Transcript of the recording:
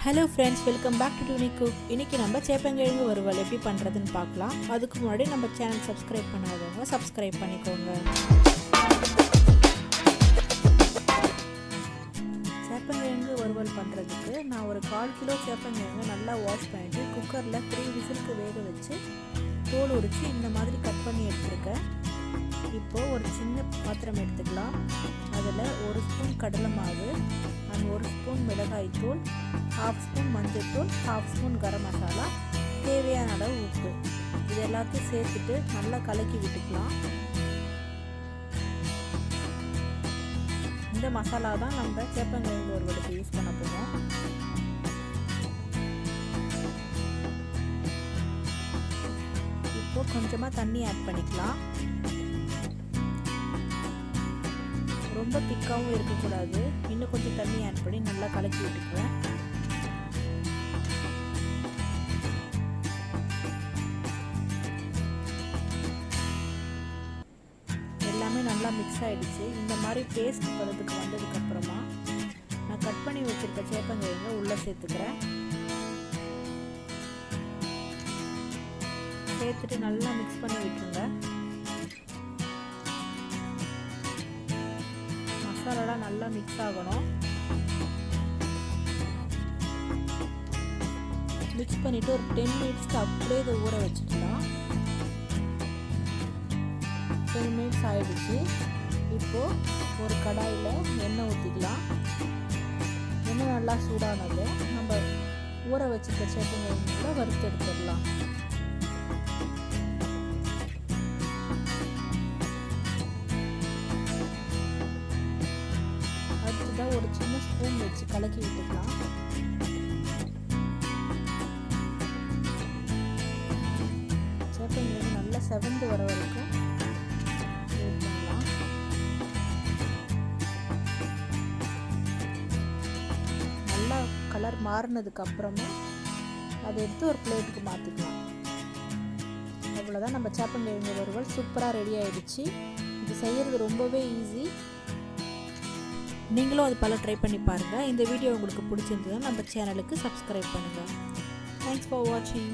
Hello friends, welcome back to டுனி குக். இன்றைக்கி நம்ம சேப்பங்கிழங்கு வறுவல் எப்படி பண்ணுறதுன்னு பார்க்கலாம். அதுக்கு முன்னாடி நம்ம சேனல் சப்ஸ்கிரைப் பண்ணாதவங்க சப்ஸ்கிரைப் பண்ணிக்கோங்க. சேப்பங்கிழங்கு வறுவல் பண்ணுறதுக்கு நான் ஒரு 1/4 கிலோ சேப்பங்கிழங்கு நல்லா வாஷ் பண்ணிவிட்டு குக்கரில் 3 விசிலுக்கு வேக வச்சு தோல் உரித்து இந்த மாதிரி கட் பண்ணி எடுத்துருக்கேன். இப்போது ஒரு சின்ன பாத்திரம் எடுத்துக்கலாம். அதில் 1 ஸ்பூன் கடலை மாவு அண்ட் 1 ஸ்பூன் மிளகாய்த்தூள், 1/2 ஸ்பூன் மஞ்சள்தூள், 1/2 ஸ்பூன் கரம் மசாலா, தேவையான அளவு உப்பு, இது எல்லாத்தையும் சேர்த்துட்டு நல்லா கலக்கி விட்டுக்கலாம். இந்த மசாலா தான் நம்ம சேப்பங்கிழங்கு வறுவலுக்கு யூஸ் பண்ண போகிறோம். இப்போ கொஞ்சமாக தண்ணி ஆட் பண்ணிக்கலாம். ரொம்ப திக்காகவும் இருக்கக்கூடாது. இன்னும் கொஞ்சம் தண்ணி ஆட் பண்ணி நல்லா கலக்கி விட்டுக்குவேன். எல்லாமே நல்லா மிக்ஸ் ஆகிடுச்சு. இந்த மாதிரி பேஸ்ட் பதத்துக்கு வந்ததுக்கப்புறமா நான் கட் பண்ணி வச்சுருக்க சேப்பங்கிழங்க உள்ளே சேர்த்துக்கிறேன். சேர்த்துட்டு நல்லா மிக்ஸ் பண்ணி விட்டுருங்க. மசாலாலாம் நல்லா மிக்ஸ் ஆகணும். மிக்ஸ் பண்ணிவிட்டு ஒரு 10 மினிட்ஸ்க்கு அப்படியே இதை ஊற வச்சுக்கலாம். 10 மினிட்ஸ் ஆகிடுச்சு. இப்போது ஒரு கடாயில் எண்ணெய் ஊற்றிக்கலாம். எண்ணெய் நல்லா சூடானது நம்ம ஊற வச்சுருக்க சேப்பங்கிழங்கு வறுத்து எடுத்துடலாம். ஒரு சின்ன ஸ்பூன் வச்சு கலக்கி விட்டுக்கலாம். சேப்பங்கிழங்கு நல்லா செவந்து வர வரைக்கும் வெயிட் பண்ணலாம். நல்லா கலர் மாறினதுக்கு அப்புறமா அதை எடுத்து ஒரு பிளேட்டுக்கு மாற்றிக்கலாம். அவ்வளோதான், நம்ம சேப்பங்கிழங்கு வறுவல் சூப்பராக ரெடி ஆகிடுச்சு. இது செய்கிறது ரொம்பவே ஈஸி. நீங்களும் அது பல ட்ரை பண்ணி பாருங்கள். இந்த வீடியோ உங்களுக்கு பிடிச்சிருந்ததுன்னா நம்ம சேனலுக்கு சப்ஸ்கிரைப் பண்ணுங்கள். தேங்க்ஸ் ஃபார் வாட்சிங்.